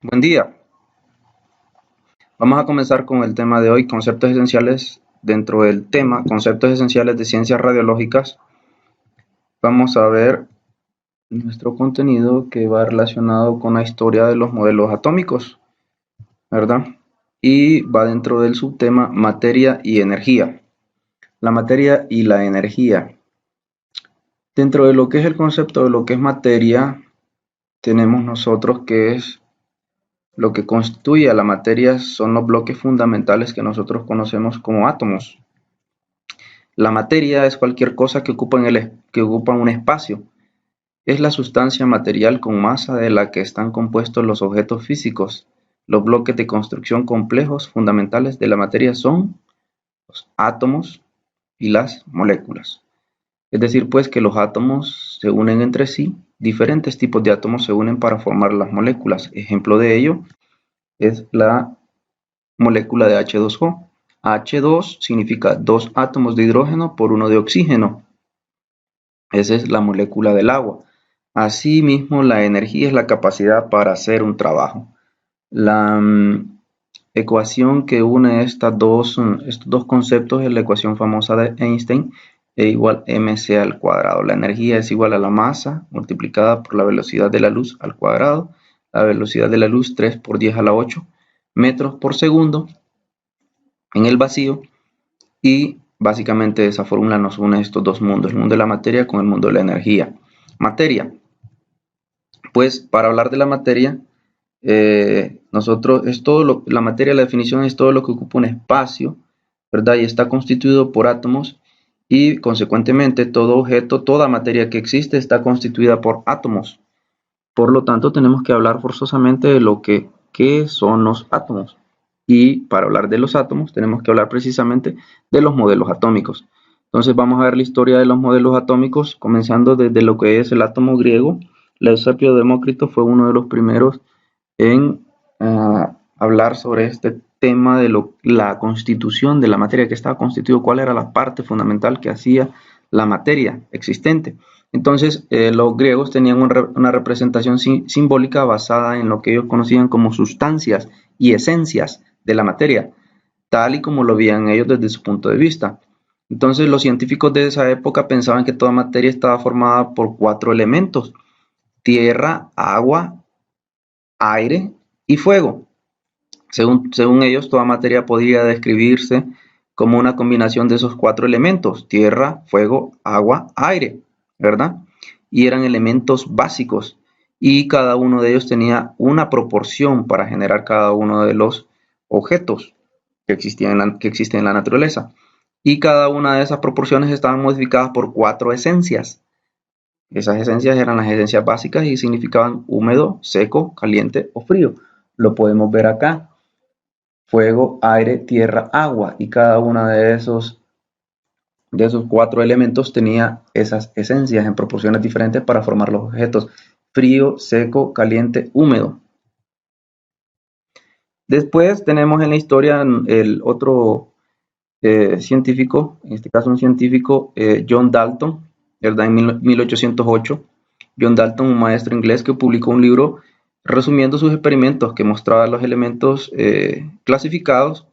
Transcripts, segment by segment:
Buen día. Vamos a comenzar con el tema de hoy, conceptos esenciales. Dentro del tema, conceptos esenciales de ciencias radiológicas, vamos a ver nuestro contenido que va relacionado con la historia de los modelos atómicos, ¿verdad? Y va dentro del subtema materia y energía. La materia y la energía. Dentro de lo que es el concepto de lo que es materia, tenemos nosotros que es lo que constituye a la materia son los bloques fundamentales que nosotros conocemos como átomos. La materia es cualquier cosa que ocupa un espacio. Es la sustancia material con masa de la que están compuestos los objetos físicos. Los bloques de construcción complejos fundamentales de la materia son los átomos y las moléculas. Es decir, pues que los átomos se unen entre sí, diferentes tipos de átomos se unen para formar las moléculas. Ejemplo de ello es la molécula de H2O. H2 significa dos átomos de hidrógeno por uno de oxígeno. Esa es la molécula del agua. Asimismo, la energía es la capacidad para hacer un trabajo. La ecuación que une estos dos conceptos es la ecuación famosa de Einstein, E igual mc al cuadrado. La energía es igual a la masa multiplicada por la velocidad de la luz al cuadrado. La velocidad de la luz 3 por 10 a la 8 metros por segundo en el vacío. Y básicamente esa fórmula nos une estos dos mundos, el mundo de la materia con el mundo de la energía. Materia. Pues para hablar de la materia, la materia, la definición es todo lo que ocupa un espacio, ¿verdad? Y está constituido por átomos y consecuentemente todo objeto, toda materia que existe está constituida por átomos. Por lo tanto, tenemos que hablar forzosamente de qué son los átomos. Y para hablar de los átomos, tenemos que hablar precisamente de los modelos atómicos. Entonces vamos a ver la historia de los modelos atómicos, comenzando desde lo que es el átomo griego. Eusebio Demócrito fue uno de los primeros en hablar sobre este tema de la constitución de la materia, que estaba constituido, cuál era la parte fundamental que hacía la materia existente. Entonces, los griegos tenían una representación simbólica basada en lo que ellos conocían como sustancias y esencias de la materia, tal y como lo veían ellos desde su punto de vista. Entonces, los científicos de esa época pensaban que toda materia estaba formada por 4 elementos: tierra, agua, aire y fuego. Según ellos, toda materia podría describirse como una combinación de esos 4 elementos: tierra, fuego, agua, aire, ¿verdad? Y eran elementos básicos y cada uno de ellos tenía una proporción para generar cada uno de los objetos que existen en la naturaleza. Y cada una de esas proporciones estaban modificadas por 4 esencias. Esas esencias eran las esencias básicas y significaban húmedo, seco, caliente o frío. Lo podemos ver acá: fuego, aire, tierra, agua, y cada uno de esos 4 elementos tenía esas esencias en proporciones diferentes para formar los objetos: frío, seco, caliente, húmedo. Después tenemos en la historia el otro científico, en este caso un científico, John Dalton, ¿verdad? En 1808, John Dalton, un maestro inglés que publicó un libro resumiendo sus experimentos que mostraba los elementos clasificados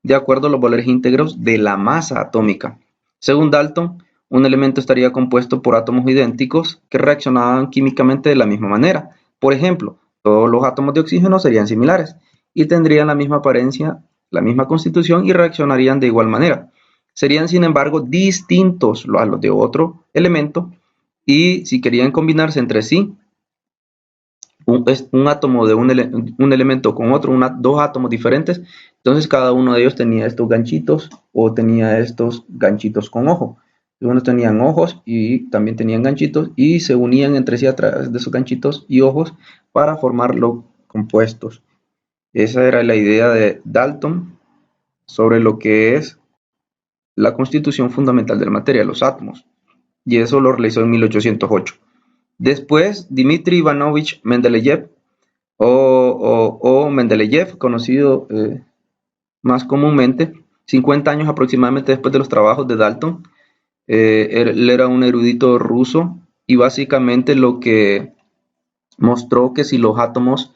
de acuerdo a los valores íntegros de la masa atómica. Según Dalton, un elemento estaría compuesto por átomos idénticos que reaccionaban químicamente de la misma manera. Por ejemplo, todos los átomos de oxígeno serían similares y tendrían la misma apariencia, la misma constitución y reaccionarían de igual manera. Serían, sin embargo, distintos a los de otro elemento, y si querían combinarse entre sí, un átomo de un elemento con otro, dos átomos diferentes, entonces cada uno de ellos tenía estos ganchitos o tenía estos ganchitos con ojo. Algunos tenían ojos y también tenían ganchitos y se unían entre sí a través de esos ganchitos y ojos para formar los compuestos. Esa era la idea de Dalton sobre lo que es la constitución fundamental de la materia, los átomos, y eso lo realizó en 1808. Después, Dmitri Ivanovich Mendeleev o Mendeleev, conocido más comúnmente, 50 años aproximadamente después de los trabajos de Dalton. Él era un erudito ruso y básicamente lo que mostró que si los átomos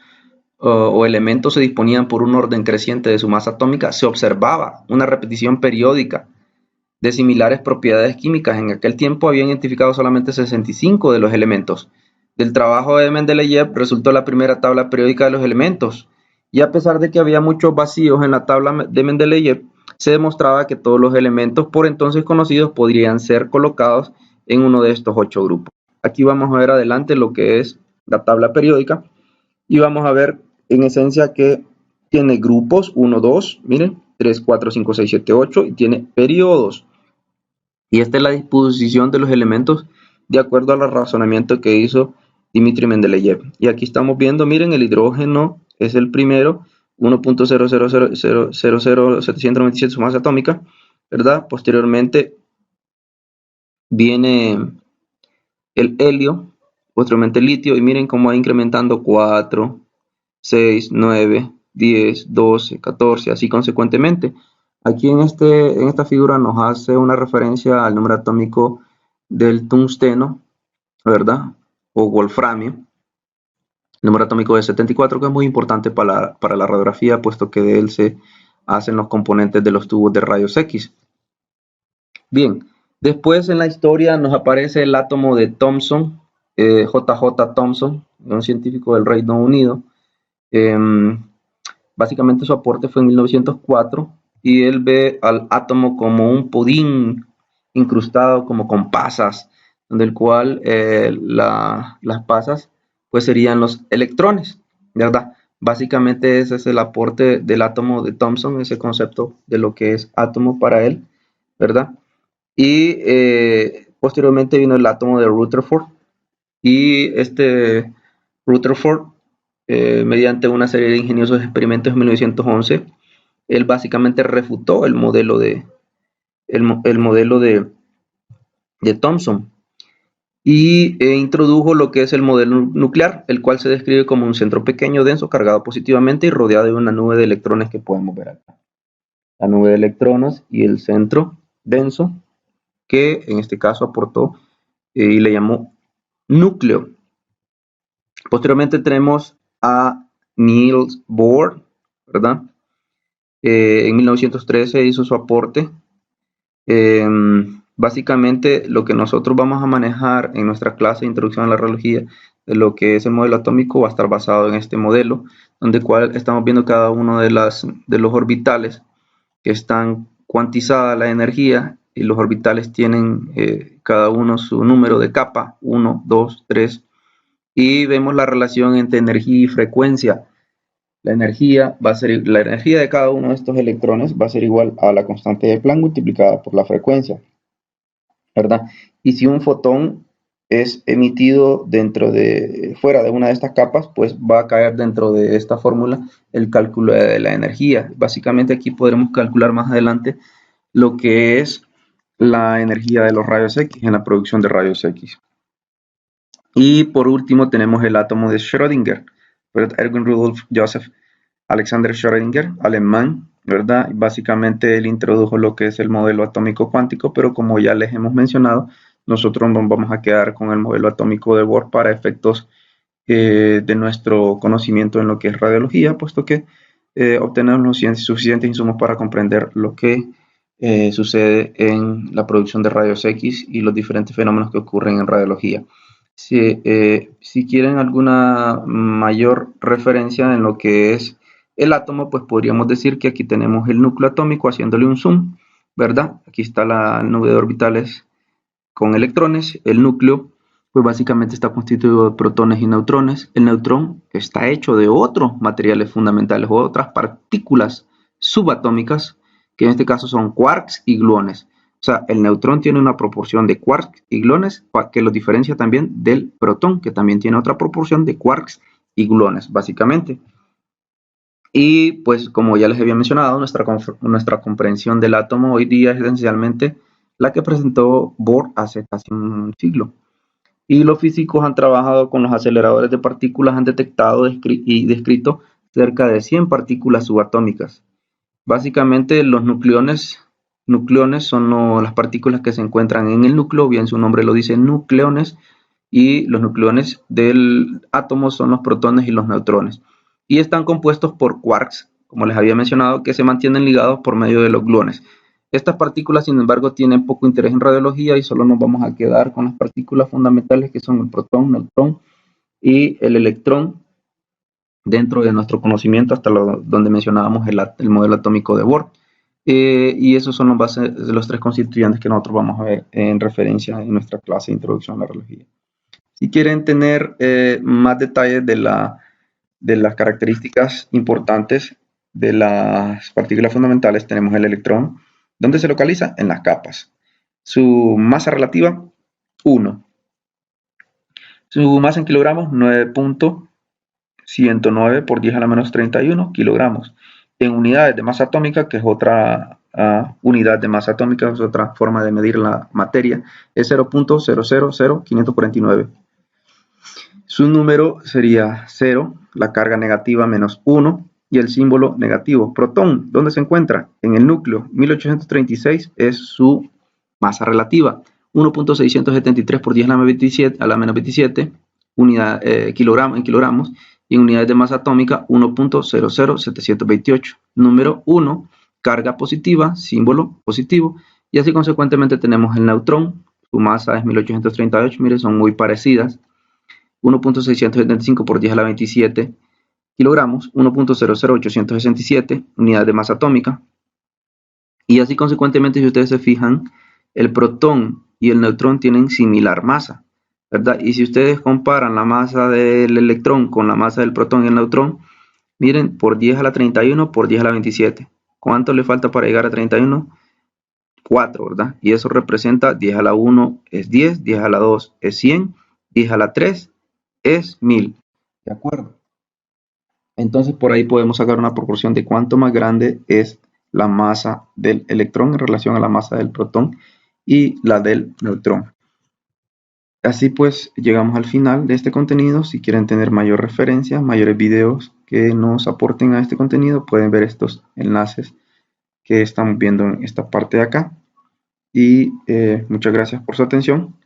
o elementos se disponían por un orden creciente de su masa atómica, se observaba una repetición periódica de similares propiedades químicas. En aquel tiempo habían identificado solamente 65 de los elementos. Del trabajo de Mendeleev resultó la primera tabla periódica de los elementos, y a pesar de que había muchos vacíos en la tabla de Mendeleev, se demostraba que todos los elementos por entonces conocidos podrían ser colocados en uno de estos 8 grupos. Aquí vamos a ver adelante lo que es la tabla periódica, y vamos a ver en esencia que tiene grupos 1, 2, miren, 3, 4, 5, 6, 7, 8, y tiene periodos. Y esta es la disposición de los elementos de acuerdo al razonamiento que hizo Dmitri Mendeleev. Y aquí estamos viendo, miren, el hidrógeno es el primero, 1.00000797 su masa atómica, ¿verdad? Posteriormente viene el helio, posteriormente el litio, y miren cómo va incrementando 4, 6, 9, 10, 12, 14, así consecuentemente. Aquí en esta figura nos hace una referencia al número atómico del tungsteno, ¿verdad? O wolframio. El número atómico de 74, que es muy importante para la radiografía, puesto que de él se hacen los componentes de los tubos de rayos X. Bien, después en la historia nos aparece el átomo de Thomson, JJ Thomson, un científico del Reino Unido. Básicamente su aporte fue en 1904, y él ve al átomo como un pudín incrustado como con pasas, donde el cual las pasas pues serían los electrones, ¿verdad? Básicamente ese es el aporte del átomo de Thomson, ese concepto de lo que es átomo para él, ¿verdad? Y posteriormente vino el átomo de Rutherford, y este Rutherford, mediante una serie de ingeniosos experimentos en 1911, él básicamente refutó el modelo de Thomson, y introdujo lo que es el modelo nuclear, el cual se describe como un centro pequeño, denso, cargado positivamente y rodeado de una nube de electrones que podemos ver acá. La nube de electrones y el centro denso, que en este caso aportó y le llamó núcleo. Posteriormente tenemos a Niels Bohr, ¿verdad? En 1913 hizo su aporte. Básicamente lo que nosotros vamos a manejar en nuestra clase de introducción a la radiología de lo que es el modelo atómico va a estar basado en este modelo, donde cual estamos viendo cada uno de los orbitales que están cuantizada la energía, y los orbitales tienen cada uno su número de capa, 1, 2, 3, y vemos la relación entre energía y frecuencia. La energía de cada uno de estos electrones va a ser igual a la constante de Planck multiplicada por la frecuencia, ¿verdad? Y si un fotón es emitido fuera de una de estas capas, pues va a caer dentro de esta fórmula el cálculo de la energía. Básicamente aquí podremos calcular más adelante lo que es la energía de los rayos X en la producción de rayos X. Y por último tenemos el átomo de Schrödinger, ¿verdad? Erwin Rudolf Joseph Alexander Schrödinger, alemán, ¿verdad? Básicamente él introdujo lo que es el modelo atómico cuántico, pero como ya les hemos mencionado, nosotros nos vamos a quedar con el modelo atómico de Bohr para efectos de nuestro conocimiento en lo que es radiología, puesto que obtenemos los suficientes insumos para comprender lo que sucede en la producción de rayos X y los diferentes fenómenos que ocurren en radiología. Si quieren alguna mayor referencia en lo que es el átomo, pues podríamos decir que aquí tenemos el núcleo atómico haciéndole un zoom, ¿verdad? Aquí está la nube de orbitales con electrones. El núcleo, pues básicamente está constituido de protones y neutrones. El neutrón está hecho de otros materiales fundamentales o otras partículas subatómicas, que en este caso son quarks y gluones. O sea, el neutrón tiene una proporción de quarks y gluones que lo diferencia también del protón, que también tiene otra proporción de quarks y gluones, básicamente. Y pues como ya les había mencionado, nuestra comprensión del átomo hoy día es esencialmente la que presentó Bohr hace casi un siglo. Y los físicos han trabajado con los aceleradores de partículas, han detectado y descrito cerca de 100 partículas subatómicas. Básicamente los nucleones son las partículas que se encuentran en el núcleo, bien su nombre lo dice, nucleones, y los nucleones del átomo son los protones y los neutrones. y están compuestos por quarks, como les había mencionado, que se mantienen ligados por medio de los gluones. Estas partículas, sin embargo, tienen poco interés en radiología y solo nos vamos a quedar con las partículas fundamentales que son el protón, neutrón y el electrón dentro de nuestro conocimiento hasta donde mencionábamos el modelo atómico de Bohr. Y esos son los tres constituyentes que nosotros vamos a ver en referencia en nuestra clase de Introducción a la Radiología. Si quieren tener más detalles de las características importantes de las partículas fundamentales, tenemos el electrón. ¿Dónde se localiza? En las capas. Su masa relativa, 1. Su masa en kilogramos, 9.109 por 10 a la menos 31 kilogramos. En unidades de masa atómica, que es otra unidad de masa atómica, es otra forma de medir la materia, es 0.000549. Su número sería 0, la carga negativa menos 1 y el símbolo negativo. Protón, ¿dónde se encuentra? En el núcleo. 1836 es su masa relativa. 1.673 por 10 a la menos 27 unidad, en kilogramos, y en unidades de masa atómica 1.00728. Número 1, carga positiva, símbolo positivo, y así consecuentemente tenemos el neutrón. Su masa es 1838, miren, son muy parecidas. 1.675 por 10 a la 27 kilogramos, 1.00867 unidades de masa atómica. Y así consecuentemente, si ustedes se fijan, el protón y el neutrón tienen similar masa, ¿verdad? Y si ustedes comparan la masa del electrón con la masa del protón y el neutrón, miren, por 10 a la 31 por 10 a la 27. ¿Cuánto le falta para llegar a 31? 4, ¿verdad? Y eso representa 10 a la 1 es 10, 10 a la 2 es 100, 10 a la 3 es 1000. ¿De acuerdo? Entonces por ahí podemos sacar una proporción de cuánto más grande es la masa del electrón en relación a la masa del protón y la del neutrón. Así pues llegamos al final de este contenido. Si quieren tener mayor referencia, mayores videos que nos aporten a este contenido, pueden ver estos enlaces que estamos viendo en esta parte de acá. Y muchas gracias por su atención.